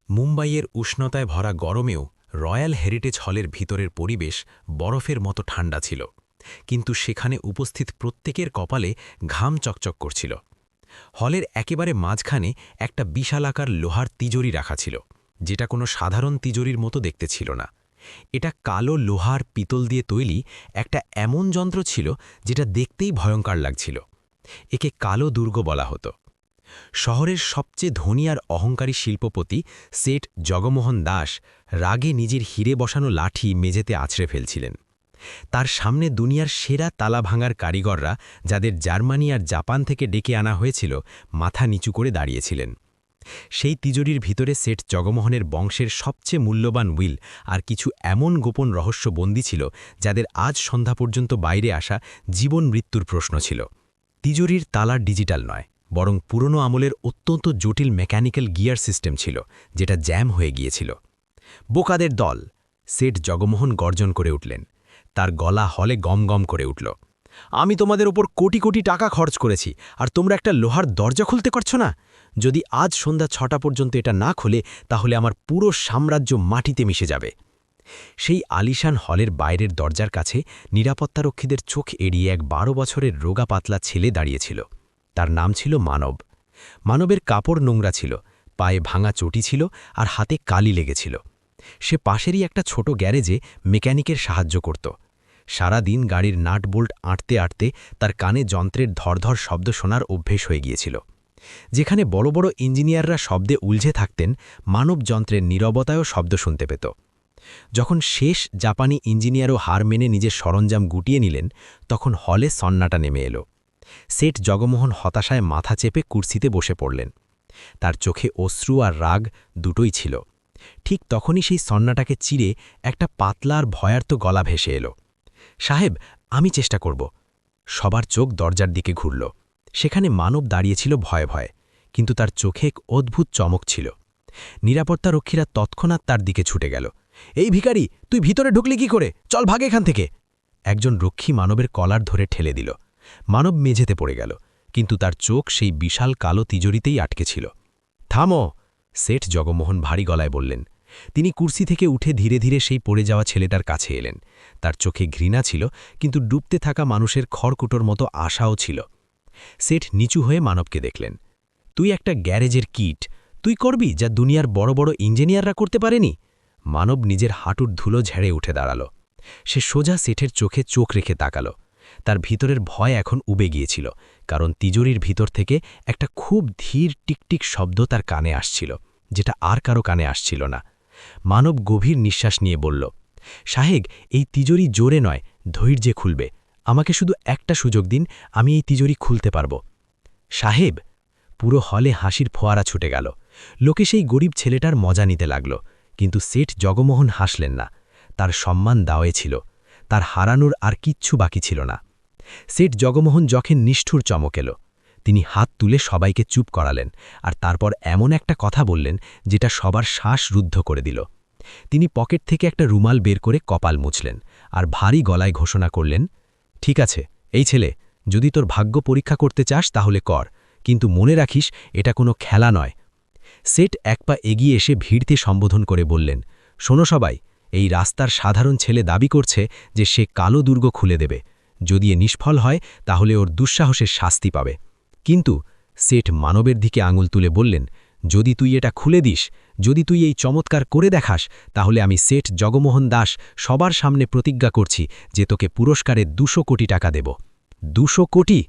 মুম্বাইয়ের উষ্ণতায় ভরা গরমেও royal heritage হলের ভিতরের পরিবেশ বরফের মতো ঠান্ডা ছিল, কিন্তু সেখানে উপস্থিত প্রত্যেকের কপালে ঘাম চকচক করছিল। হলের একেবারে মাঝখানে একটা বিশালাকার লোহার তিজোরি রাখা ছিল, যেটা কোনো সাধারণ তিজোরির মতো দেখতে ছিল না। এটা কালো লোহার পিতল দিয়ে তৈরি একটা এমন যন্ত্র ছিল যেটা দেখতেই ভয়ঙ্কর লাগছিল। একে কালো দুর্গ বলা হতো। শহরের সবচেয়ে ধনী আর অহংকারী শিল্পপতি সেঠ জগমোহন দাস রাগে নিজের হিরে বসানো লাঠি মেঝেতে আছড়ে ফেলছিলেন। তার সামনে দুনিয়ার সেরা তালা ভাঙার কারিগররা, যাদের জার্মানি আর জাপান থেকে ডেকে আনা হয়েছিল, মাথা নিচু করে দাঁড়িয়েছিলেন। সেই তিজোরির ভিতরে সেঠ জগমোহনের বংশের সবচেয়ে মূল্যবান উইল আর কিছু এমন গোপন রহস্য বন্দী ছিল, যাদের আজ সন্ধ্যা পর্যন্ত বাইরে আসা জীবন মৃত্যুর প্রশ্ন ছিল। তিজোরির তালা ডিজিটাল নয়, বরং পুরনো আমলের অত্যন্ত জটিল মেকানিক্যাল গিয়ার সিস্টেম ছিল, যেটা জ্যাম হয়ে গিয়েছিল। বোকাদের দল! সেঠ জগমোহন গর্জন করে উঠলেন। তার গলা হলে গম গম করে উঠল। আমি তোমাদের ওপর কোটি কোটি টাকা খরচ করেছি, আর তোমরা একটা লোহার দরজা খুলতে পারছ না? যদি আজ সন্ধ্যা 6টা পর্যন্ত এটা না খোলে, তাহলে আমার পুরো সাম্রাজ্য মাটিতে মিশে যাবে। সেই আলিশান হলের বাইরের দরজার কাছে নিরাপত্তারক্ষীদের চোখ এড়িয়ে এক 12 বছরের রোগা পাতলা ছেলে দাঁড়িয়েছিল। তার নাম ছিল মানব। মানবের কাপড় নোংরা ছিল, পায়ে ভাঙা চটি ছিল, আর হাতে কালি লেগেছিল। সে পাশেরই একটা ছোট গ্যারেজে মেকানিকের সাহায্য করত। সারা দিন গাড়ির নাট বোল্ট আঁটতে আঁটতে তার কানে যন্ত্রের ধরধর শব্দ শোনার অভ্যেস হয়ে গিয়েছিল। যেখানে বড় বড় ইঞ্জিনিয়াররা শব্দে উলঝে থাকতেন, মানব যন্ত্রের নীরবতায়ও শব্দ শুনতে পেত। যখন শেষ জাপানি ইঞ্জিনিয়ারও হার মেনে নিজের সরঞ্জাম গুটিয়ে নিলেন, তখন হলে সন্নাটা নেমে এলো। সেঠ জগমোহন হতাশায় মাথা চেপে কুর্সিতে বসে পড়লেন। তার চোখে অশ্রু আর রাগ দুটোই ছিল। ঠিক তখনই সেই সন্নাটাকে চিরে একটা পাতলা আর ভয়ার্ত গলা ভেসে এলো। সাহেব, আমি চেষ্টা করব। সবার চোখ দরজার দিকে ঘুরল। সেখানে মানব দাঁড়িয়েছিল ভয়ে ভয়ে, কিন্তু তার চোখে এক অদ্ভুত চমক ছিল। নিরাপত্তারক্ষীরা তৎক্ষণাৎ তার দিকে ছুটে গেল। এই ভিখারি, তুই ভিতরে ঢুকলি কি করে? চল ভাগ এখান থেকে! একজন রক্ষী মানবের কলার ধরে ঠেলে দিল। মানব মেঝেতে পড়ে গেল, কিন্তু তার চোখ সেই বিশাল কালো তিজোরিতেই আটকে ছিল। থামো! সেঠ জগমোহন ভারী গলায় বললেন। তিনি কুর্সি থেকে উঠে ধীরে ধীরে সেই পড়ে যাওয়া ছেলেটার কাছে এলেন। তার চোখে ঘৃণা ছিল, কিন্তু ডুবতে থাকা মানুষের খড়কুটোর মতো আশাও ছিল। সেঠ নিচু হয়ে মানবকে দেখলেন। তুই একটা গ্যারেজের কিট, তুই করবি যা দুনিয়ার বড় বড় ইঞ্জিনিয়াররা করতে পারেনি? মানব নিজের হাঁটুর ধুলো ঝেড়ে উঠে দাঁড়াল। সে সোজা সেঠের চোখে চোখ রেখে তাকাল। তার ভিতরের ভয় এখন উবে গিয়েছিল, কারণ তিজোরির ভিতর থেকে একটা খুব ধীর টিকটিক শব্দ তার কানে আসছিল, যেটা আর কারো কানে আসছিল না। মানব গভীর নিঃশ্বাস নিয়ে বলল, সাহেব, এই তিজোরি জোরে নয়, ধৈর্যে খুলবে। আমাকে শুধু একটা সুযোগ দিন, আমি এই তিজোরি খুলতে পারব। সাহেব! পুরো হলে হাসির ফোয়ারা ছুটে গেল। লোকে সেই গরিব ছেলেটার মজা নিতে লাগল, কিন্তু সেঠ জগমোহন হাসলেন না। তার সম্মান দাওয়ে ছিল, তার হারানোর আর কিচ্ছু বাকি ছিল না। সেঠ জগমোহন যখন নিষ্ঠুর চমক এলো, তিনি হাত তুলে সবাইকে চুপ করালেন, আর তারপর এমন একটা কথা বললেন যেটা সবার শ্বাস রুদ্ধ করে দিল। তিনি পকেট থেকে একটা রুমাল বের করে কপাল মুছলেন, আর ভারী গলায় ঘোষণা করলেন, ঠিক আছে, এই ছেলে, যদি তোর ভাগ্য পরীক্ষা করতে চাস তাহলে কর, কিন্তু মনে রাখিস এটা কোনো খেলা নয়। সেঠ এক পা এগিয়ে এসে ভিড়তে সম্বোধন করে বললেন, শোনো সবাই, এই রাস্তার সাধারণ ছেলে দাবি করছে যে সে কালো দুর্গ খুলে দেবে। যদি এ নিষ্ফল হয়, তাহলে ওর দুঃসাহসের শাস্তি পাবে। কিন্তু সেঠ মানবের দিকে আঙুল তুলে বললেন, যদি তুই এটা খুলে দিস, যদি তুই এই চমৎকার করে দেখাস, তাহলে আমি সেঠ জগমোহন দাস সবার সামনে প্রতিজ্ঞা করছি যে তোকে পুরস্কারে 200 কোটি টাকা দেব। 200 কোটি!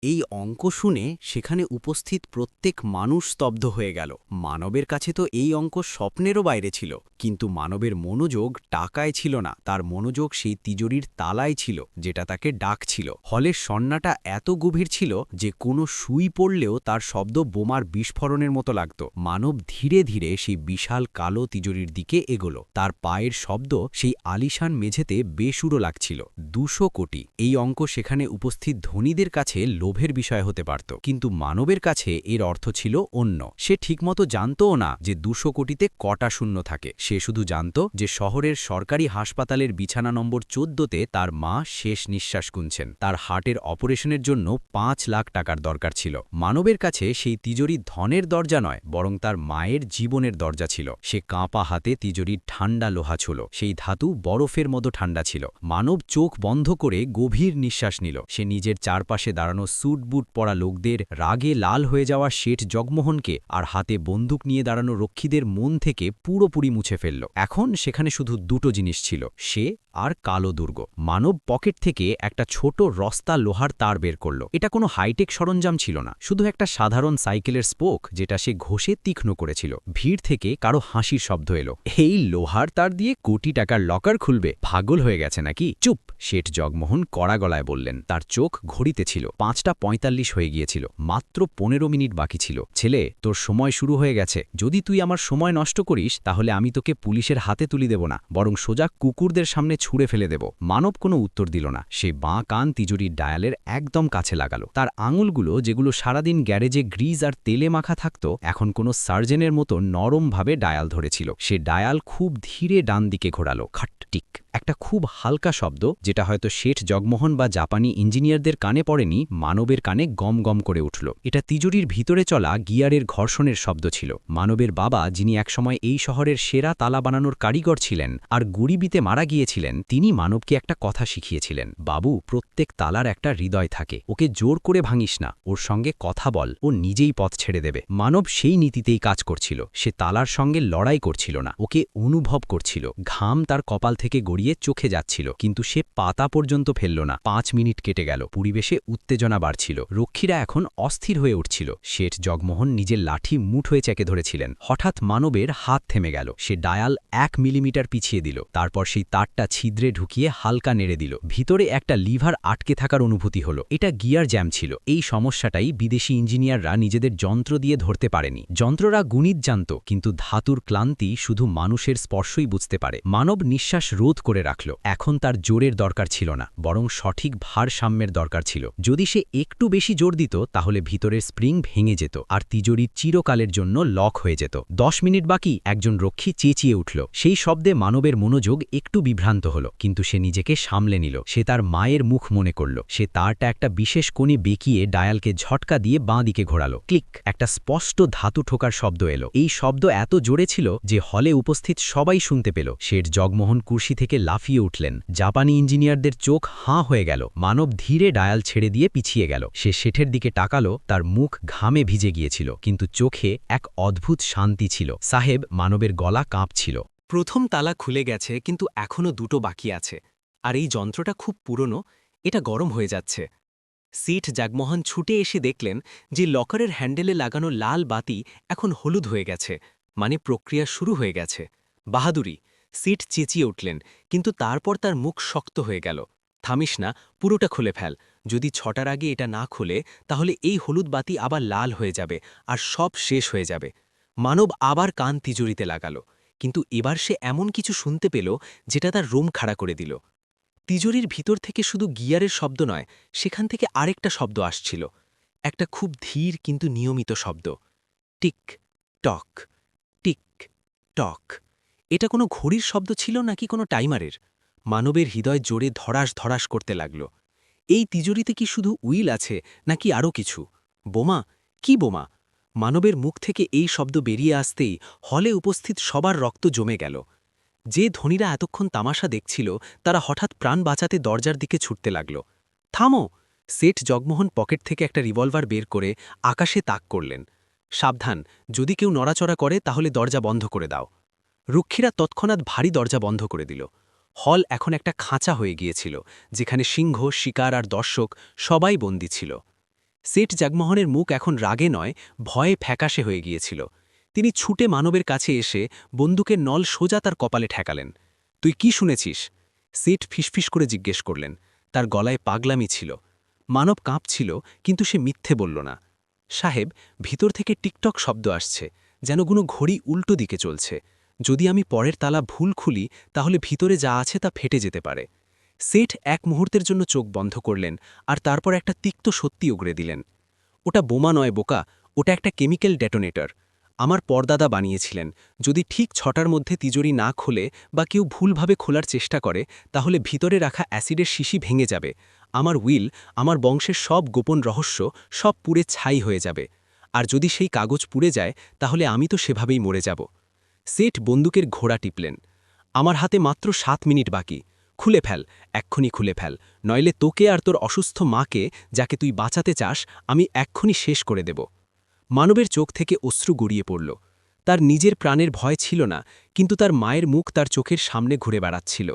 এই অঙ্ক শুনে সেখানে উপস্থিত প্রত্যেক মানুষ স্তব্ধ হয়ে গেল। মানবের কাছে তো এই অঙ্ক স্বপ্নেরও বাইরে ছিল, কিন্তু মানবের মনোযোগ টাকায় ছিল না, তার মনোযোগ সেই তিজোরির তালায় ছিল, যেটা তাকে ডাকছিল। হলের সন্নাটা এত গভীর ছিল যে কোনো সুই পড়লেও তার শব্দ বোমার বিস্ফোরণের মতো লাগত। মানব ধীরে ধীরে সেই বিশাল কালো তিজোরির দিকে এগোলো। তার পায়ের শব্দ সেই আলিশান মেঝেতে বেসুরো লাগছিল। 200 কোটি! এই অঙ্ক সেখানে উপস্থিত ধনীদের কাছে লোভের বিষয় হতে পারত, কিন্তু মানবের কাছে এর অর্থ ছিল অন্য। সে ঠিকমতো জানতও না যে 200 কোটিতে কটা শূন্য থাকে। সে শুধু জানত যে শহরের সরকারি হাসপাতালের বিছানা নম্বর 14তে তার মা শেষ নিঃশ্বাস গুনছেন। তার হার্টের অপারেশনের জন্য 5 লাখ টাকার দরকার ছিল। মানবের কাছে সেই তিজোরি ধনের দরজা নয়, বরং তার মায়ের জীবনের দরজা ছিল। সে কাঁপা হাতে তিজোরির ঠান্ডা লোহা ছিল। সেই ধাতু বরফের মতো ঠান্ডা ছিল। মানব চোখ বন্ধ করে গভীর নিঃশ্বাস নিল। সে নিজের চারপাশে দাঁড়ানো স্যুট বুট পরা লোকদের, রাগে লাল হয়ে যাওয়া শেঠ জগমোহনকে আর হাতে বন্দুক নিয়ে দাঁড়ানো রক্ষীদের মন থেকে পুরোপুরি মুছে ফেলল। এখন সেখানে শুধু দুটো জিনিস ছিল, সে আর কালো দুর্গ। মানব পকেট থেকে একটা ছোট রস্তা লোহার তার বের করল। এটা কোনো হাইটেক সরঞ্জাম ছিল না, শুধু একটা সাধারণ সাইকেলের স্পোক, যেটা সে ঘষে তীক্ষ্ণ করেছিল। ভিড় থেকে কারো হাসির শব্দ এলো। এই লোহার তার দিয়ে কোটি টাকার লকার খুলবে? পাগল হয়ে গেছে নাকি? চুপ! শেঠ জগমোহন কড়া গলায় বললেন। তার চোখ ঘড়িতে ছিল। 5:45 হয়ে গিয়েছিল। মাত্র 15 মিনিট বাকি ছিল। ছেলে, তোর সময় শুরু হয়ে গেছে। যদি তুই আমার সময় নষ্ট করিস, তাহলে আমি তোকে পুলিশের হাতে তুলি দেব না, বরং সোজা কুকুরদের সামনে ছুঁড়ে ফেলে দেব। মানব কোনো উত্তর দিল না। সে বাঁ কান তিজুরির ডায়ালের একদম কাছে লাগালো। তার আঙুলগুলো, যেগুলো সারাদিন গ্যারেজে গ্রিজ আর তেলে মাখা থাকত, এখন কোনো সার্জেনের মতো নরমভাবে ডায়াল ধরেছিল। সে ডায়াল খুব ধীরে ডান দিকে ঘোরালো। খাট টিক, একটা খুব হালকা শব্দ, যেটা হয়তো শেঠ জগমোহন বা জাপানি ইঞ্জিনিয়ারদের কানে পড়েনি, মানবের কানে গম গম করে উঠল। এটা তিজুরির ভিতরে চলা গিয়ারের ঘর্ষণের শব্দ ছিল। মানবের বাবা, যিনি একসময় এই শহরের সেরা তালা বানানোর কারিগর ছিলেন আর গুড়িবিতে মারা গিয়েছিলেন, তিনি মানবকে একটা কথা শিখিয়েছিলেন। বাবু, প্রত্যেক তালার একটা হৃদয় থাকে। ওকে জোর করে ভাঙিস না, ওর সঙ্গে কথা বল, ও নিজেই পথ ছেড়ে দেবে। মানব সেই নীতিতেই কাজ করছিল। সে তালার সঙ্গে লড়াই করছিল না, ওকে অনুভব করছিল। ঘাম তার কপাল থেকে গড়িয়ে চোখে যাচ্ছিল, কিন্তু সে পাতা পর্যন্ত ফেলল না। 5 মিনিট কেটে গেল। পরিবেশে উত্তেজনা বাড়ছিল। রক্ষীরা এখন অস্থির হয়ে উঠছিল। শেঠ জগমোহন নিজের লাঠি মুঠোয় চেকে ধরেছিলেন। হঠাৎ মানবের হাত থেমে গেল। সে ডায়াল 1 মিলিমিটার পিছিয়ে দিল। তারপর সেই তারটা ছিদ্রে ঢুকিয়ে হালকা নেড়ে দিল। ভিতরে একটা লিভার আটকে থাকার অনুভূতি হলো। এটা গিয়ার জ্যাম ছিল। এই সমস্যাটাই বিদেশি ইঞ্জিনিয়াররা নিজেদের যন্ত্র দিয়ে ধরতে পারেনি। যন্ত্ররা গণিত জানত, কিন্তু ধাতুর ক্লান্তি শুধু মানুষের স্পর্শই বুঝতে পারে। মানব নিঃশ্বাস রোধ করে রাখল। এখন তার জোরের দরকার ছিল না, বরং সঠিক ভারসাম্যের দরকার ছিল। যদি সে একটু বেশি জোর দিত, তাহলে ভিতরের স্প্রিং ভেঙে যেত আর তিজোরি চিরকালের জন্য লক হয়ে যেত। 10 মিনিট বাকি। একজন রক্ষী চেঁচিয়ে উঠল। সেই শব্দে মানবের মনোযোগ একটু বিভ্রান্ত হল, কিন্তু সে নিজেকে সামলে নিল। সে তার মায়ের মুখ মনে করল। সে তারটা একটা বিশেষ কোণে বেঁকিয়ে ডায়ালকে ঝটকা দিয়ে বাঁ দিকে ঘোরালো। ক্লিক! একটা স্পষ্ট ধাতু ঠোকার শব্দ এলো। এই শব্দ এত জোরে ছিল যে হলে উপস্থিত সবাই শুনতে পেল। শেঠ জগমোহন কুর্সি থেকে লাফিয়ে উঠলেন। জাপানি ইঞ্জিনিয়ারদের চোখ হাঁ হয়ে গেল। মানব ধীরে ডায়াল ছেড়ে দিয়ে পিছিয়ে গেল। সে শেঠের দিকে তাকালো। তার মুখ ঘামে ভিজে গিয়েছিল, কিন্তু চোখে এক অদ্ভুত শান্তি ছিল। সাহেব, মানবের গলা কাঁপছিল। প্রথম তালা খুলে গেছে, কিন্তু এখনও দুটো বাকি আছে। আর এই যন্ত্রটা খুব পুরনো, এটা গরম হয়ে যাচ্ছে। শেঠ জগমোহন ছুটে এসে দেখলেন যে লকারের হ্যান্ডেলে লাগানো লাল বাতি এখন হলুদ হয়ে গেছে, মানে প্রক্রিয়া শুরু হয়ে গেছে। বাহাদুরি! শেঠ চেঁচিয়ে উঠলেন, কিন্তু তারপর তার মুখ শক্ত হয়ে গেল। থামিস না, পুরোটা খুলে ফেল। যদি 6টার আগে এটা না খুলে, তাহলে এই হলুদ বাতি আবার লাল হয়ে যাবে আর সব শেষ হয়ে যাবে। মানব আবার কান তিজুরিতে লাগালো, কিন্তু এবার সে এমন কিছু শুনতে পেল যেটা তার রোম খাড়া করে দিল। তিজোরির ভিতর থেকে শুধু গিয়ারের শব্দ নয়, সেখান থেকে আরেকটা শব্দ আসছিল। একটা খুব ধীর কিন্তু নিয়মিত শব্দ। টিক টক, টিক টক। এটা কোনো ঘড়ির শব্দ ছিল নাকি কোনো টাইমারের? মানবের হৃদয় জোরে ধড়াস ধড়াস করতে লাগল। এই তিজোরিতে কি শুধু উইল আছে, নাকি আরও কিছু? বোমা? কি বোমা? মানবের মুখ থেকে এই শব্দ বেরিয়ে আসতেই হলে উপস্থিত সবার রক্ত জমে গেল। যে ধনীরা এতক্ষণ তামাশা দেখছিল, তারা হঠাৎ প্রাণ বাঁচাতে দরজার দিকে ছুটতে লাগল। থামো! শেঠ জগমোহন পকেট থেকে একটা রিভলভার বের করে আকাশে তাক করলেন। সাবধান, যদি কেউ নড়াচড়া করে তাহলে দরজা বন্ধ করে দাও। রক্ষীরা তৎক্ষণাৎ ভারী দরজা বন্ধ করে দিল। হল এখন একটা খাঁচা হয়ে গিয়েছিল, যেখানে সিংহ, শিকার আর দর্শক সবাই বন্দী ছিল। শেঠ জগমোহনের মুখ এখন রাগে নয়, ভয়ে ফ্যাকাশে হয়ে গিয়েছিল। তিনি ছুটে মানবের কাছে এসে বন্দুকের নল সোজা তার কপালে ঠেকালেন। তুই কি শুনেছিস? শেঠ ফিসফিস করে জিজ্ঞেস করলেন। তার গলায় পাগলামি ছিল। মানব কাঁপছিল, কিন্তু সে মিথ্যে বলল না। সাহেব, ভিতর থেকে টিকটক শব্দ আসছে, যেন কোনো ঘড়ি উল্টো দিকে চলছে। যদি আমি পরের তালা ভুল খুলি, তাহলে ভিতরে যা আছে তা ফেটে যেতে পারে। সেঠ এক মুহূর্তের জন্য চোখ বন্ধ করলেন আর তারপর একটা তিক্ত সত্যি উগড়ে দিলেন। ওটা বোমা নয় বোকা, ওটা একটা কেমিক্যাল ডেটোনেটর। আমার পরদাদা বানিয়েছিলেন, যদি ঠিক 6টার মধ্যে তিজোরি না খোলে বা কেউ ভুলভাবে খোলার চেষ্টা করে তাহলে ভিতরে রাখা অ্যাসিডের শিশি ভেঙে যাবে, আমার উইল, আমার বংশের সব গোপন রহস্য সব পুড়ে ছাই হয়ে যাবে। আর যদি সেই কাগজ পুড়ে যায় তাহলে আমি তো সেভাবেই মরে যাব। সেঠ বন্দুকের ঘোড়া টিপলেন। আমার হাতে মাত্র 7 মিনিট বাকি। খুলে ফেল, এক্ষুনি খুলে ফেল, নইলে তোকে আর তোর অসুস্থ মাকে, যাকে তুই বাঁচাতে চাস, আমি এক্ষুনি শেষ করে দেব। মানবের চোখ থেকে অশ্রু গড়িয়ে পড়ল। তার নিজের প্রাণের ভয় ছিল না, কিন্তু তার মায়ের মুখ তার চোখের সামনে ঘুরে বেড়াচ্ছিল।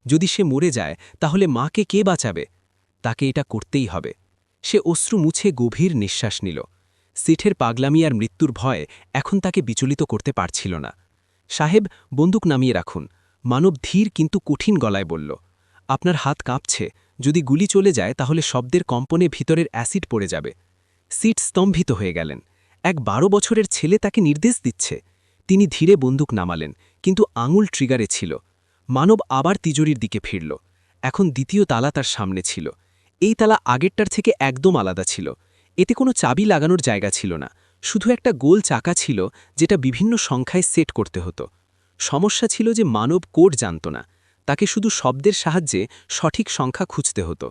যদি সে মরে যায় তাহলে মাকে কে বাঁচাবে? তাকে এটা করতেই হবে। সে অশ্রু মুছে গভীর নিঃশ্বাস নিল। সেঠের পাগলামি আর মৃত্যুর ভয় এখন তাকে বিচলিত করতে পারছিল না। সাহেব, বন্দুক নামিয়ে রাখুন। মানব ধীর কিন্তু কঠিন গলায় বলল, আপনার হাত কাঁপছে, যদি গুলি চলে যায় তাহলে শব্দের কম্পনে ভিতরের অ্যাসিড পড়ে যাবে। সিট স্তম্ভিত হয়ে গেলেন। এক 12 বছরের ছেলে তাকে নির্দেশ দিচ্ছে। তিনি ধীরে বন্দুক নামালেন, কিন্তু আঙুল ট্রিগারে ছিল। মানব আবার তিজোরির দিকে ফিরল। এখন দ্বিতীয় তালা তার সামনে ছিল। এই তালা আগেরটার থেকে একদম আলাদা ছিল। এতে কোনো চাবি লাগানোর জায়গা ছিল না, শুধু একটা গোল চাকা ছিল যেটা বিভিন্ন সংখ্যায় সেট করতে হতো। সমস্যা ছিল যে মানব কোড জানত না, তাকে শুধু শব্দের সাহায্যে সঠিক সংখ্যা খুঁজতে হতো।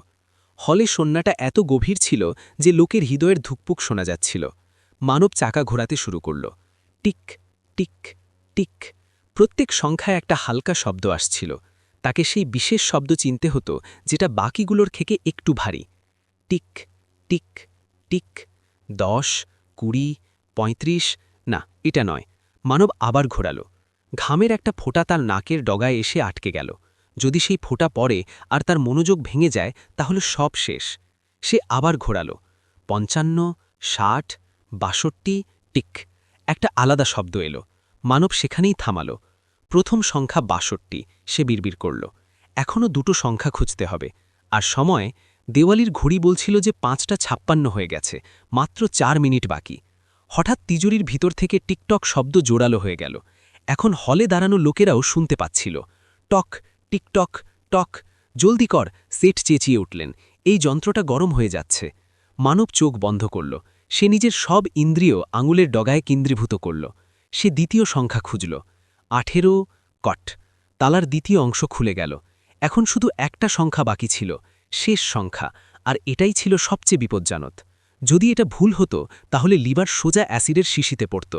হলে সন্নাটা এত গভীর ছিল যে লোকের হৃদয়ের ধুকপুক শোনা যাচ্ছিল। মানব চাকা ঘোরাতে শুরু করল। টিক টিক টিক, প্রত্যেক সংখ্যায় একটা হালকা শব্দ আসছিল। তাকে সেই বিশেষ শব্দ চিনতে হতো যেটা বাকিগুলোর থেকে একটু ভারী। টিক টিক টিক, 10, 20, 35, না, এটা নয়। মানব আবার ঘোরালো। ঘামের একটা ফোঁটা তার নাকের ডগায় এসে আটকে গেল। যদি সেই ফোঁটা পড়ে আর তার মনোযোগ ভেঙে যায় তাহলে সব শেষ। সে আবার ঘোরালো। 55, 60, 62, টিক, একটা আলাদা শব্দ এলো। মানব সেখানেই থামালো। প্রথম সংখ্যা 62, সে বিড়বিড় করল। এখনও দুটো সংখ্যা খুঁজতে হবে। আর সময়, দেওয়ালির ঘড়ি বলছিল যে 5:56 হয়ে গেছে, মাত্র 4 মিনিট বাকি। হঠাৎ তিজোরির ভিতর থেকে টিকটক শব্দ জোরালো হয়ে গেল। এখন হলে দাঁড়ানো লোকেরাও শুনতে পাচ্ছিল। টক, টিকটক, টক, জলদি কর, সেট চেঁচিয়ে উঠলেন। এই যন্ত্রটা গরম হয়ে যাচ্ছে। মানব চোখ বন্ধ করল। সে নিজের সব ইন্দ্রিয় আঙুলের ডগায় কেন্দ্রীভূত করল। সে দ্বিতীয় সংখ্যা খুঁজল। 18, কট। তালার দ্বিতীয় অংশ খুলে গেল। এখন শুধু একটা সংখ্যা বাকি ছিল, শেষ সংখ্যা, আর এটাই ছিল সবচেয়ে বিপজ্জনক। যদি এটা ভুল হতো তাহলে লিভার সোজা অ্যাসিডের শিশিতে পড়ত।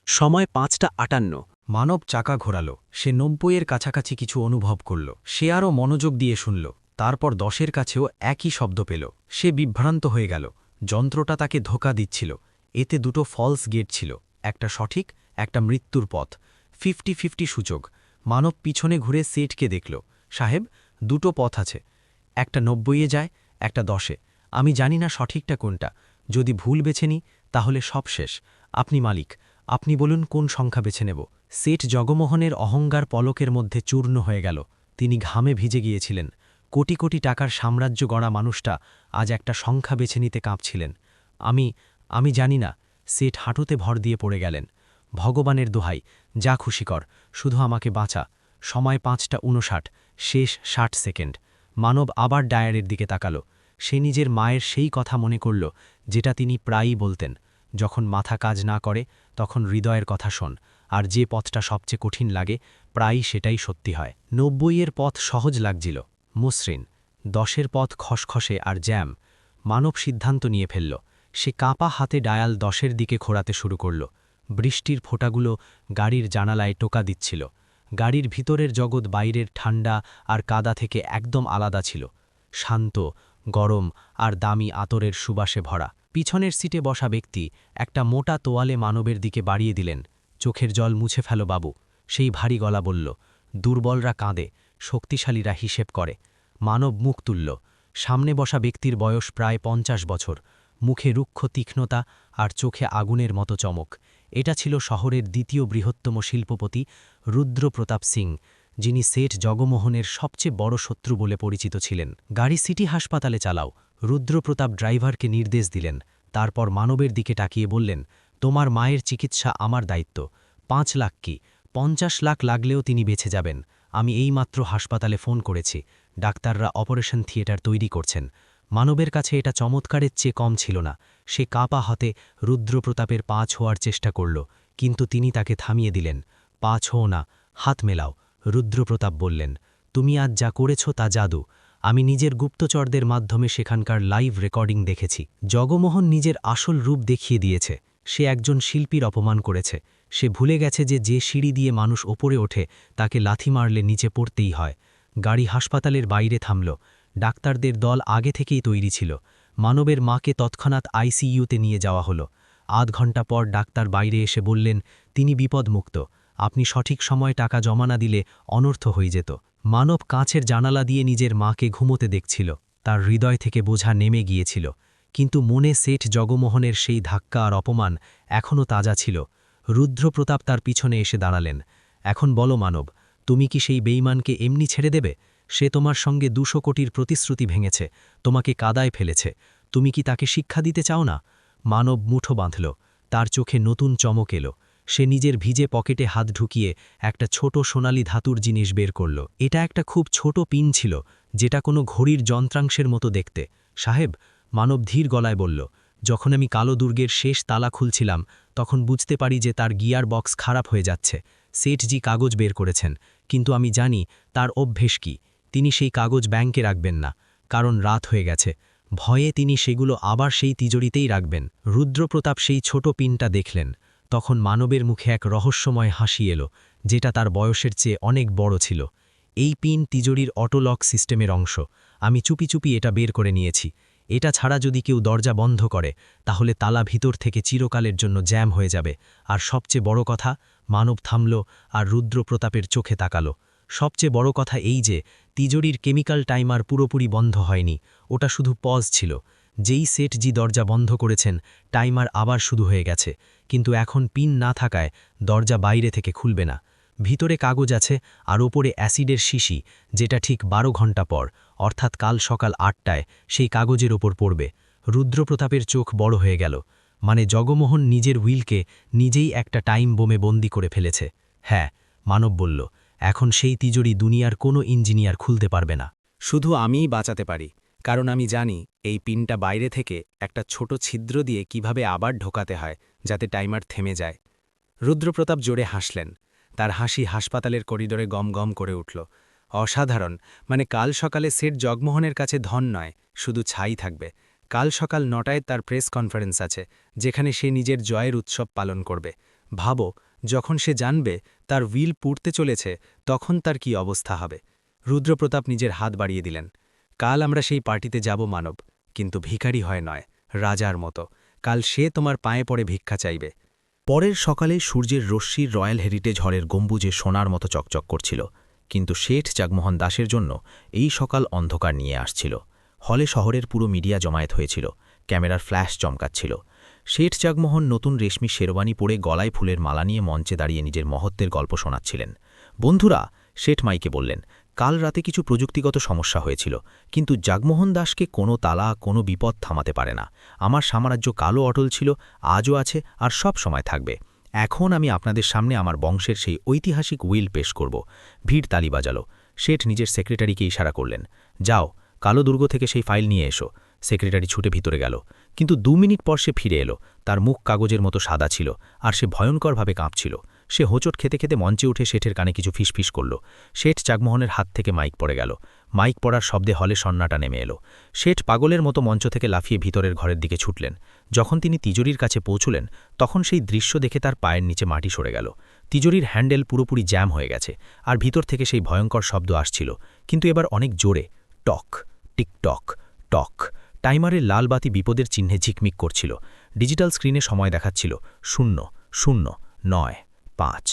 সময় 5:58। মানব চাকা ঘোরালো। সে 90-এর কাছাকাছি কিছু অনুভব করল। সে আরও মনোযোগ দিয়ে শুনল। তারপর 10-এর কাছেও একই শব্দ পেল। সে বিভ্রান্ত হয়ে গেল। যন্ত্রটা তাকে ধোঁকা দিচ্ছিল। এতে দুটো ফলস গেট ছিল, একটা সঠিক, একটা মৃত্যুর পথ। 50-50 সূচক। মানব পিছনে ঘুরে সেটকে দেখল। সাহেব, দুটো পথ আছে, একটা 90-এ যায়, একটা 10-এ। আমি জানি না সঠিকটা কোনটা। যদি ভুল বেছে নিই তাহলে সব শেষ। আপনি মালিক, আপনি বলুন কোন সংখ্যা বেছে নেব। সেঠ জগমোহনের অহংকার পলকের মধ্যে চূর্ণ হয়ে গেল। তিনি ঘামে ভিজে গিয়েছিলেন। কোটি কোটি টাকার সাম্রাজ্য গড়া মানুষটা আজ একটা সংখ্যা বেছে নিতে কাঁপছিলেন। আমি জানি না। সেঠ হাঁটুতে ভর দিয়ে পড়ে গেলেন। ভগবানের দোহাই, যা খুশি কর, শুধু আমাকে বাঁচা। সময় 5:59, শেষ 60 সেকেন্ড। মানব আবার ডায়ারের দিকে তাকালো। সে নিজের মায়ের সেই কথা মনে করল যেটা তিনি প্রায়ই বলতেন, যখন মাথা কাজ না করে তখন হৃদয়ের কথা শোন, আর যে পথটা সবচেয়ে কঠিন লাগে প্রায়ই সেটাই সত্যি হয়। 90-এর পথ সহজ লাগছিল, মসৃণ। 10-এর পথ খসখসে আর জ্যাম। মানব সিদ্ধান্ত নিয়ে ফেলল। সে কাঁপা হাতে ডায়াল 10-এর দিকে ঘোরাতে শুরু করল। বৃষ্টির ফোঁটাগুলো গাড়ির জানালায় টোকা দিচ্ছিল। গাড়ির ভিতরের জগৎ বাইরের ঠান্ডা আর কাদা থেকে একদম আলাদা ছিল, শান্ত, গরম আর দামি আতরের সুবাসে ভরা। পিছনের সিটে বসা ব্যক্তি একটা মোটা তোয়ালে মানবের দিকে বাড়িয়ে দিলেন। চোখের জল মুছে ফেলো বাবু, সেই ভারী গলা বলল। দুর্বলরা কাঁদে, শক্তিশালীরা হিসেব করে। মানব মুখ তুলল। সামনে বসা ব্যক্তির বয়স প্রায় 50 বছর, মুখে রুক্ষ তীক্ষ্ণতা আর চোখে আগুনের মতো চমক। এটা ছিল শহরের দ্বিতীয় বৃহত্তম শিল্পপতি রুদ্রপ্রতাপ সিং, যিনি সেঠ জগমোহনের সবচেয়ে বড় শত্রু বলে পরিচিত ছিলেন। গাড়ি সিটি হাসপাতালে চালাও, রুদ্রপ্রতাপ ড্রাইভারকে নির্দেশ দিলেন। তারপর মানবের দিকে তাকিয়ে বললেন, তোমার মায়ের চিকিৎসা আমার দায়িত্ব। 5 লাখ কি 50 লাখ লাগলেও তিনি বেঁচে যাবেন। আমি এইমাত্র হাসপাতালে ফোন করেছি। ডাক্তাররা অপারেশন থিয়েটার তৈরি করছেন। মানবের কাছে এটা চমৎকারের চেয়ে কম ছিল না। সে কাপা হাতে রুদ্রপ্রতাপের পা ছোঁয়ার চেষ্টা করল, কিন্তু তিনি তাকে থামিয়ে দিলেন। পা ছোঁও না, হাত মেলাও। রুদ্রপ্রতাপ বললেন, তুমি আজ যা করেছ তা জাদু। আমি নিজের গুপ্তচরদের মাধ্যমে সেখানকার লাইভ রেকর্ডিং দেখেছি। জগমোহন নিজের আসল রূপ দেখিয়ে দিয়েছে। সে একজন শিল্পীর অপমান করেছে। সে ভুলে গেছে যে সিঁড়ি দিয়ে মানুষ ওপরে ওঠে তাকে লাথি মারলে নিচে পড়তেই হয়। গাড়ি হাসপাতালের বাইরে থামল। ডাক্তারদের দল আগে থেকেই তৈরি ছিল। মানবের মাকে তৎক্ষণাৎ আইসিইউতে নিয়ে যাওয়া হলো। আধ ঘণ্টা পর ডাক্তার বাইরে এসে বললেন, তিনি বিপদমুক্ত। আপনি সঠিক সময় টাকা জমা না দিলে অনর্থ হয়ে যেত। মানব কাঁচের জানালা দিয়ে নিজের মাকে ঘুমোতে দেখছিল। তার হৃদয় থেকে বোঝা নেমে গিয়েছিল, কিন্তু মনে শেঠ জগমোহনের সেই ধাক্কা আর অপমান এখনও তাজা ছিল। রুদ্রপ্রতাপ তার পিছনে এসে দাঁড়ালেন। এখন বলো মানব, তুমি কি সেই বেঈমানকে এমনি ছেড়ে দেবে? সে তোমার সঙ্গে 200 কোটির প্রতিশ্রুতি ভেঙেছে, তোমাকে কাদায় ফেলেছে। তুমি কি তাকে শিক্ষা দিতে চাও না? মানব মুঠো বাঁধল। তার চোখে নতুন চমক এলো। সে নিজের ভিজে পকেটে হাত ঢুকিয়ে একটা ছোট সোনালি ধাতুর জিনিস বের করল। এটা একটা খুব ছোট পিন ছিল, যেটা কোনো ঘড়ির যন্ত্রাংশের মতো দেখতে। সাহেব, মানব ধীর গলায় বলল, যখন আমি কালো দুর্গের শেষ তালা খুলছিলাম তখন বুঝতে পারি যে তার গিয়ার বক্স খারাপ হয়ে যাচ্ছে। সেঠজি কাগজ বের করেছেন, কিন্তু আমি জানি তার অভ্যেস কি। তিনি সেই কাগজ ব্যাংকে রাখবেন না, কারণ রাত হয়ে গেছে। ভয়ে তিনি সেগুলো আবার সেই তিজোরিতেই রাখবেন। রুদ্রপ্রতাপ সেই ছোট পিনটা দেখলেন। তখন মানবের মুখে এক রহস্যময় হাসি এলো, যেটা তার বয়সের চেয়ে অনেক বড় ছিল। এই পিন তিজোরির অটোলক সিস্টেমের অংশ। আমি চুপি চুপি এটা বের করে নিয়েছি। এটা ছাড়া যদি কেউ দরজা বন্ধ করে তাহলে তালা ভিতর থেকে চিরকালের জন্য জ্যাম হয়ে যাবে। আর সবচেয়ে বড় কথা, মানব থামল আর রুদ্রপ্রতাপের চোখে তাকালো। সবচেয়ে বড় কথা এই যে তিজোরির কেমিক্যাল টাইমার পুরোপুরি বন্ধ হয়নি, ওটা শুধু পজ ছিল। যেই সেঠজি দরজা বন্ধ করেছেন টাইমার আবার শুরু হয়ে গেছে, কিন্তু এখন পিন না থাকায় দরজা বাইরে থেকে খুলবে না। ভিতরে কাগজ আছে আর ওপরে অ্যাসিডের শিশি, যেটা ঠিক 12 ঘন্টা পর, অর্থাৎ কাল সকাল 8টায় সেই কাগজের ওপর পড়বে। রুদ্রপ্রতাপের চোখ বড় হয়ে গেল। মানে জগমোহন নিজের উইলকে নিজেই একটা টাইম বোমে বন্দি করে ফেলেছে। হ্যাঁ, মানব বলল, এখন সেই তিজোরি দুনিয়ার কোনো ইঞ্জিনিয়ার খুলতে পারবে না। শুধু আমিই বাঁচাতে পারি, কারণ আমি জানি এই পিনটা বাইরে থেকে একটা ছোট ছিদ্র দিয়ে কিভাবে আবার ঢোকাতে হয় যাতে টাইমার থেমে যায়। রুদ্রপ্রতাপ জোরে হাসলেন। তার হাসি হাসপাতালের করিডোরে গম গম করে উঠল। অসাধারণ। মানে কাল সকালে সেট জগমোহনের কাছে ধন নয়, শুধু ছাই থাকবে। কাল সকাল 9টায় তার প্রেস কনফারেন্স আছে, যেখানে সে নিজের জয়ের উৎসব পালন করবে। ভাবো, যখন সে জানবে তার উইল পুড়তে চলেছে, তখন তার কি অবস্থা হবে। রুদ্রপ্রতাপ নিজের হাত বাড়িয়ে দিলেন। কাল আমরা সেই পার্টিতে যাব মানব, কিন্তু ভিখারি হয় নয়, রাজার মতো। কাল সে তোমার পায়ে পড়ে ভিক্ষা চাইবে। পরের সকালে সূর্যের রশ্মির রয়্যাল হেরিটেজ হলের গম্বুজে সোনার মতো চকচক করছিল, কিন্তু শেঠ জগমোহন দাসের জন্য এই সকাল অন্ধকার নিয়ে আসছিল। হলে শহরের পুরো মিডিয়া জমায়েত হয়েছিল, ক্যামেরার ফ্ল্যাশ চমকাচ্ছিল। শেঠ জগমোহন নতুন রেশমি শেরওয়ানি পরে গলায় ফুলের মালা নিয়ে মঞ্চে দাঁড়িয়ে নিজের মহত্বের গল্প শোনাচ্ছিলেন। বন্ধুরা, শেঠ মাইকে বললেন, কাল রাতে কিছু প্রযুক্তিগত সমস্যা হয়েছিল, কিন্তু জগমোহন দাসকে কোনো তালা, কোনো বিপদ থামাতে পারে না। আমার সাম্রাজ্য কালো অটল ছিল, আজও আছে আর সব সময় থাকবে। এখন আমি আপনাদের সামনে আমার বংশের সেই ঐতিহাসিক উইল পেশ করব। ভিড় তালি বাজালো। শেঠ নিজের সেক্রেটারিকে ইশারা করলেন, যাও, কালো দুর্গ থেকে সেই ফাইল নিয়ে এসো। সেক্রেটারি ছুটে ভিতরে গেল, কিন্তু 2 মিনিট পর সে ফিরে এলো। তার মুখ কাগজের মতো সাদা ছিল, আর সে ভয়ঙ্করভাবে কাঁপছিল। সে হোঁচট খেতে খেতে মঞ্চে উঠে শেঠের কানে কিছু ফিসফিস করল। শেঠ জগমোহনের হাত থেকে মাইক পড়ে গেল। মাইক পড়ার শব্দে হলে সন্নাটা নেমে এলো। শেঠ পাগলের মতো মঞ্চ থেকে লাফিয়ে ভিতরের ঘরের দিকে ছুটলেন। যখন তিনি তিজোরির কাছে পৌঁছলেন, তখন সেই দৃশ্য দেখে তার পায়ের নিচে মাটি সরে গেল। তিজোরির হ্যান্ডেল পুরোপুরি জ্যাম হয়ে গেছে, আর ভিতর থেকে সেই ভয়ঙ্কর শব্দ আসছিল, কিন্তু এবার অনেক জোরে। টক, টিকটক, টক। টাইমারের লাল বাতি বিপদের চিহ্নে ঝিকমিক করছিল। ডিজিটাল স্ক্রিনে সময় দেখাচ্ছিল 0:09, 5,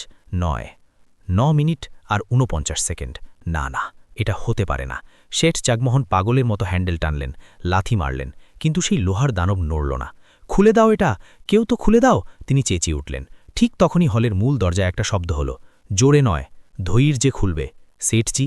9 মিনিট আর 49 সেকেন্ড। না না, এটা হতে পারে না। শেঠ জগমোহন পাগলের মতো হ্যান্ডেল টানলেন, লাথি মারলেন, কিন্তু সেই লোহার দানব নড়ল না। খুলে দাও এটা, কেউ তো খুলে দাও, তিনি চেঁচিয়ে উঠলেন। ঠিক তখনই হলের মূল দরজায় একটা শব্দ হলো, জোরে নয়, ধৈর্যে খুলবে। সেঠজি।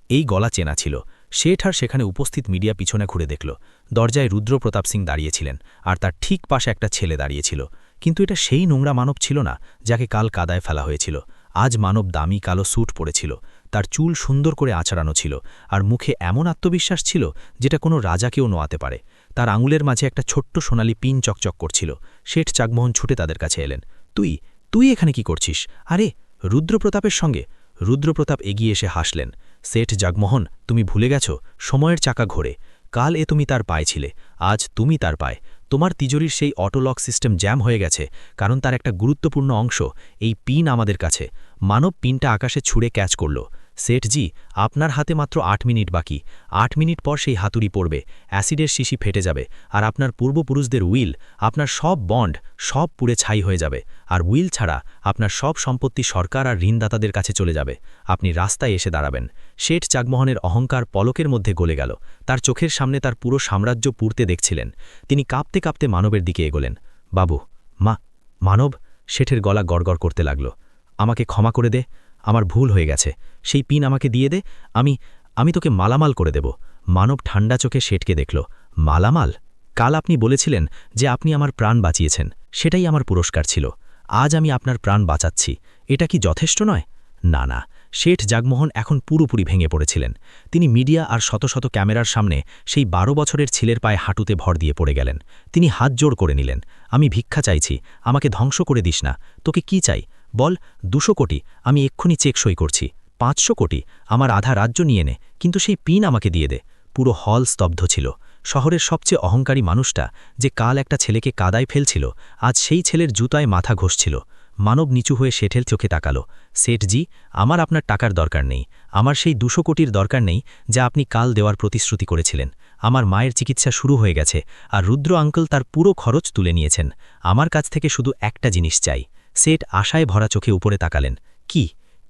এই গলা চেনা ছিল। শেঠ আর সেখানে উপস্থিত মিডিয়া পিছনে ঘুরে দেখল। দরজায় রুদ্রপ্রতাপ সিং দাঁড়িয়েছিলেন, আর তার ঠিক পাশে একটা ছেলে দাঁড়িয়েছিল। কিন্তু এটা সেই নোংরা মানব ছিল না যাকে কাল কাদায় ফেলা হয়েছিল। আজ মানব দামি কালো স্যুট পরেছিল। তার চুল সুন্দর করে আঁচড়ানো ছিল আর মুখে এমন আত্মবিশ্বাস ছিল যেটা কোনো রাজাকেও নোয়াতে পারে। তার আঙুলের মাঝে একটা ছোট্ট সোনালি পিন চকচক করছিল। শেঠ চাকমোহন ছুটে তাদের কাছে এলেন। তুই এখানে কি করছিস? আরে, রুদ্রপ্রতাপের সঙ্গে। রুদ্রপ্রতাপ এগিয়ে এসে হাসলেন। শেঠ জগমোহন, তুমি ভুলে গেছ, সময়ের চাকা ঘোরে। কাল তুমি তার পায়ে ছিলে, আজ তুমি তার পায়ে। তোমার তিজোরির সেই অটোলক সিস্টেম জ্যাম হয়ে গেছে, কারণ তার একটা গুরুত্বপূর্ণ অংশ, এই পিন আমাদের কাছে। মানব পিনটা আকাশে ছুঁড়ে ক্যাচ করল। শেঠজি, আপনার হাতে মাত্র 8 মিনিট বাকি। 8 মিনিট পর সেই হাতুড়ি পড়বে, অ্যাসিডের শিশি ফেটে যাবে, আর আপনার পূর্বপুরুষদের উইল, আপনার সব বন্ড, সব পুড়ে ছাই হয়ে যাবে। আর উইল ছাড়া আপনার সব সম্পত্তি সরকার আর ঋণদাতাদের কাছে চলে যাবে। আপনি রাস্তায় এসে দাঁড়াবেন। শেঠ চাকমোহনের অহংকার পলকের মধ্যে গলে গেল। তার চোখের সামনে তার পুরো সাম্রাজ্য পুড়তে দেখছিলেন। তিনি কাঁপতে কাঁপতে মানবের দিকে এগোলেন। বাবু, মানব। শেঠের গলা গড়গড় করতে লাগল। আমাকে ক্ষমা করে দে, আমার ভুল হয়ে গেছে। সেই পিন আমাকে দিয়ে দে, আমি তোকে মালামাল করে দেব। মানব ঠান্ডা চোখে শেঠকে দেখল। মালামাল? কাল আপনি বলেছিলেন যে আপনি আমার প্রাণ বাঁচিয়েছেন, সেটাই আমার পুরস্কার ছিল। আজ আমি আপনার প্রাণ বাঁচাচ্ছি, এটা কি যথেষ্ট নয়? না, শেঠ জগমোহন এখন পুরোপুরি ভেঙে পড়েছিলেন। তিনি মিডিয়া আর শত শত ক্যামেরার সামনে সেই 12 বছরের ছেলের পায়ে হাঁটুতে ভর দিয়ে পড়ে গেলেন। তিনি হাত জোড় করে নিলেন। আমি ভিক্ষা চাইছি, আমাকে ধ্বংস করে দিস না। তোকে কি চাই বল? 200 কোটি, আমি এক্ষুনি চেক সই করছি। 500 কোটি, আমার আধা রাজ্য নিয়ে নে, কিন্তু সেই পিন আমাকে দিয়ে দে। পুরো হল স্তব্ধ ছিল। শহরের সবচেয়ে অহংকারী মানুষটা, যে কাল একটা ছেলেকে কাদায় ফেলছিল, আজ সেই ছেলের জুতায় মাথা ঘষছিল। মানব নিচু হয়ে শেঠের চোখে তাকালো। শেঠজি, আমার আপনার টাকার দরকার নেই। আমার সেই 200 কোটির দরকার নেই যা আপনি কাল দেওয়ার প্রতিশ্রুতি করেছিলেন। আমার মায়ের চিকিৎসা শুরু হয়ে গেছে, আর রুদ্র আঙ্কেল তার পুরো খরচ তুলে নিয়েছেন। আমার কাছ থেকে শুধু একটা জিনিস চাই। শেঠ আশায় ভরা চোখে উপরে তাকালেন।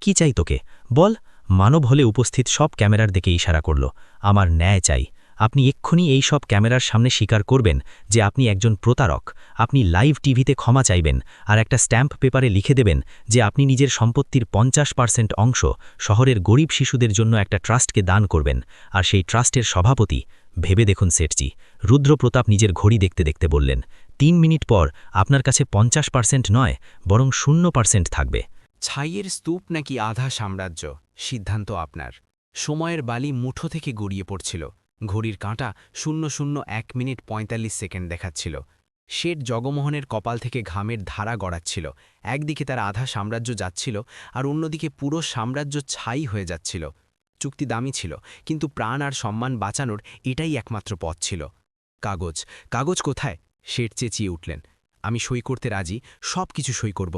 কি চাই তোকে? বল। মানব হলে উপস্থিত সব ক্যামেরার দিকে ইশারা করল। আমার ন্যায় চাই। আপনি এক্ষুনি এই সব ক্যামেরার সামনে স্বীকার করবেন যে আপনি একজন প্রতারক। আপনি লাইভ টিভিতে ক্ষমা চাইবেন, আর একটা স্ট্যাম্প পেপারে লিখে দেবেন যে আপনি নিজের সম্পত্তির 50% অংশ শহরের গরিব শিশুদের জন্য একটা ট্রাস্টকে দান করবেন, আর সেই ট্রাস্টের সভাপতি। ভেবে দেখুন শেঠজি। রুদ্রপ্রতাপ নিজের ঘড়ি দেখতে দেখতে বললেন, 3 মিনিট পর আপনার কাছে 50% নয়, বরং 0% থাকবে। ছাইয়ের স্তূপ নাকি আধা সাম্রাজ্য, সিদ্ধান্ত আপনার। সময়ের বালি মুঠো থেকে গড়িয়ে পড়ছিল। ঘড়ির কাঁটা 001 মিনিট 45 সেকেন্ড দেখাচ্ছিল। শেঠ জগমোহনের কপাল থেকে ঘামের ধারা গড়াচ্ছিল। একদিকে তার আধা সাম্রাজ্য যাচ্ছিল, আর অন্যদিকে পুরো সাম্রাজ্য ছাই হয়ে যাচ্ছিল। চুক্তি দামি ছিল, কিন্তু প্রাণ আর সম্মান বাঁচানোর এটাই একমাত্র পথ ছিল। কাগজ কোথায়? শেঠ চেঁচিয়ে উঠলেন। আমি সই করতে রাজি, সব কিছু সই করব।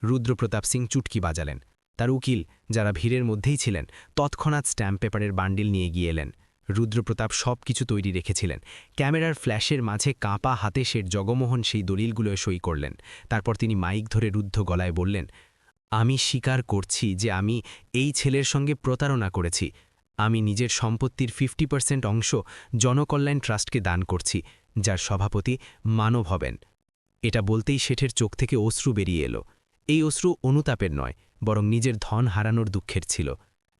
রুদ্রপ্রতাপ সিং চুটকি বাজালেন। তার উকিল, যারা ভিড়ের মধ্যেই ছিলেন, তৎক্ষণাৎ স্ট্যাম্প পেপারের বান্ডিল নিয়ে গিয়ে এলেন। রুদ্রপ্রতাপ সব কিছু তৈরি রেখেছিলেন। ক্যামেরার ফ্ল্যাশের মাঝে কাঁপা হাতে শেঠ জগমোহন সেই দলিলগুলোয় সই করলেন। তারপর তিনি মাইক ধরে রুদ্ধ গলায় বললেন, আমি স্বীকার করছি যে আমি এই ছেলের সঙ্গে প্রতারণা করেছি। আমি নিজের সম্পত্তির 50% অংশ জনকল্যাণ ট্রাস্টকে দান করছি, যার সভাপতি মানব হবেন। এটা বলতেই শেঠের চোখ থেকে অশ্রু বেরিয়ে এলো। এই অশ্রু অনুতাপের নয়, বরং নিজের ধন হারানোর দুঃখের ছিল।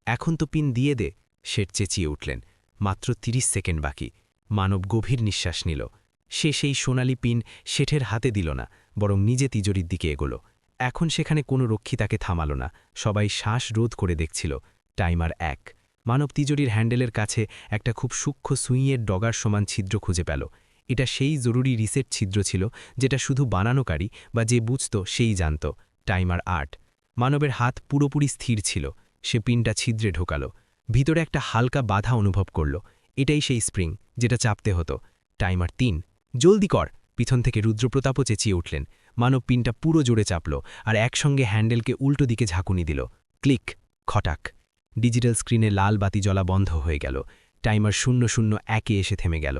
এখন তো পিন দিয়ে দে, শেঠ চেঁচিয়ে উঠলেন। মাত্র 30 সেকেন্ড বাকি। মানব গভীর নিঃশ্বাস নিল। সে সেই সোনালি পিন শেঠের হাতে দিল না, বরং নিজে তিজোরির দিকে এগোল। এখন সেখানে কোনো রক্ষী তাকে থামাল না। সবাই শ্বাস রোধ করে দেখছিল। টাইমার 1। মানব তিজোরির হ্যান্ডেলের কাছে একটা খুব সূক্ষ্ম সুইয়ের ডগার সমান ছিদ্র খুঁজে পেল। এটা সেই জরুরি রিসেট ছিদ্র ছিল যেটা শুধু বানানোকারী বা যে বুঝত সেই জানত। টাইমার 8। মানবের হাত পুরোপুরি স্থির ছিল। সে পিনটা ছিদ্রে ঢোকাল। ভিতরে একটা হালকা বাধা অনুভব করল। এটাই সেই স্প্রিং যেটা চাপতে হতো। টাইমার 3। জলদি কর! পিছন থেকে রুদ্রপ্রতাপও চেঁচিয়ে উঠলেন। মানব পিনটা পুরো জোরে চাপল, আর একসঙ্গে হ্যান্ডেলকে উল্টো দিকে ঝাঁকুনি দিল। ক্লিক, খটাক। ডিজিটাল স্ক্রিনে লাল বাতি জ্বলা বন্ধ হয়ে গেল। টাইমার 001-এ এসে থেমে গেল।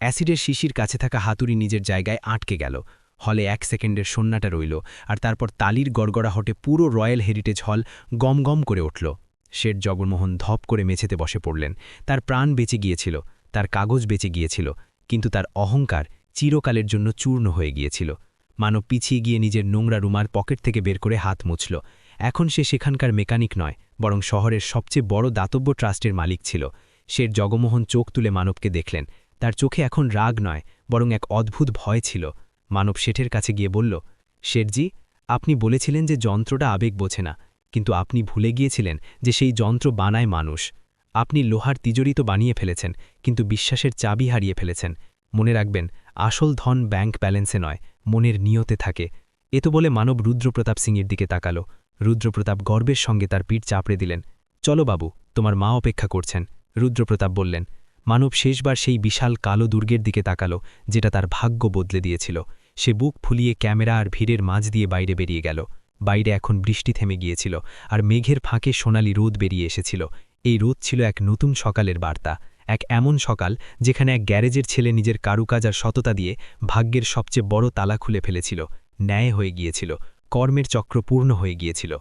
অ্যাসিডের শিশির কাছে থাকা হাতুড়ি নিজের জায়গায় আটকে গেল। হলে 1 সেকেন্ডের সন্নাটা রইল, আর তারপর তালির গড়গড়াহটে পুরো রয়্যাল হেরিটেজ হল গমগম করে উঠল। শেঠ জগমোহন ধপ করে মেঝেতে বসে পড়লেন। তার প্রাণ বেঁচে গিয়েছিল, তার কাগজ বেঁচে গিয়েছিল, কিন্তু তার অহংকার চিরকালের জন্য চূর্ণ হয়ে গিয়েছিল। মানব পিছিয়ে গিয়ে নিজের নোংরা রুমার পকেট থেকে বের করে হাত মুছল। এখন সে সেখানকার মেকানিক নয়, বরং শহরের সবচেয়ে বড় দাতব্য ট্রাস্টের মালিক ছিল। শেঠ জগমোহন চোখ তুলে মানবকে দেখলেন। তার চোখে এখন রাগ নয়, বরং এক অদ্ভুত ভয় ছিল। মানব শেঠের কাছে গিয়ে বলল, শেঠজি, আপনি বলেছিলেন যে যন্ত্রটা আবেগ বোঝে না, কিন্তু আপনি ভুলে গিয়েছিলেন যে সেই যন্ত্র বানায় মানুষ। আপনি লোহার তিজোরি তো বানিয়ে ফেলেছেন, কিন্তু বিশ্বাসের চাবি হারিয়ে ফেলেছেন। মনে রাখবেন, আসল ধন ব্যাংক ব্যালেন্সে নয়, মনের নিয়তে থাকে। এ তো বলে মানব রুদ্রপ্রতাপ সিংয়ের দিকে তাকালো। রুদ্রপ্রতাপ গর্বের সঙ্গে তার পিঠ চাপড়ে দিলেন। চলো বাবু, তোমার মা অপেক্ষা করছেন। রুদ্রপ্রতাপ বললেন। মানব শেষবার সেই বিশাল কালো দুর্গের দিকে তাকালো, যেটা তার ভাগ্য বদলে দিয়েছিল। সে বুক ফুলিয়ে ক্যামেরা আর ভিড়ের মাঝ দিয়ে বাইরে বেরিয়ে গেল। বাইরে এখন বৃষ্টি থেমে গিয়েছিল, আর মেঘের ফাঁকে সোনালি রোদ বেরিয়ে এসেছিল। এই রোদ ছিল এক নতুন সকালের বার্তা, এক এমন সকাল যেখানে এক গ্যারেজের ছেলে নিজের কারুকাজ আর সততা দিয়ে ভাগ্যের সবচেয়ে বড় তালা খুলে ফেলেছিল। ন্যায় হয়ে গিয়েছিল, কর্মের চক্র পূর্ণ হয়ে গিয়েছিল।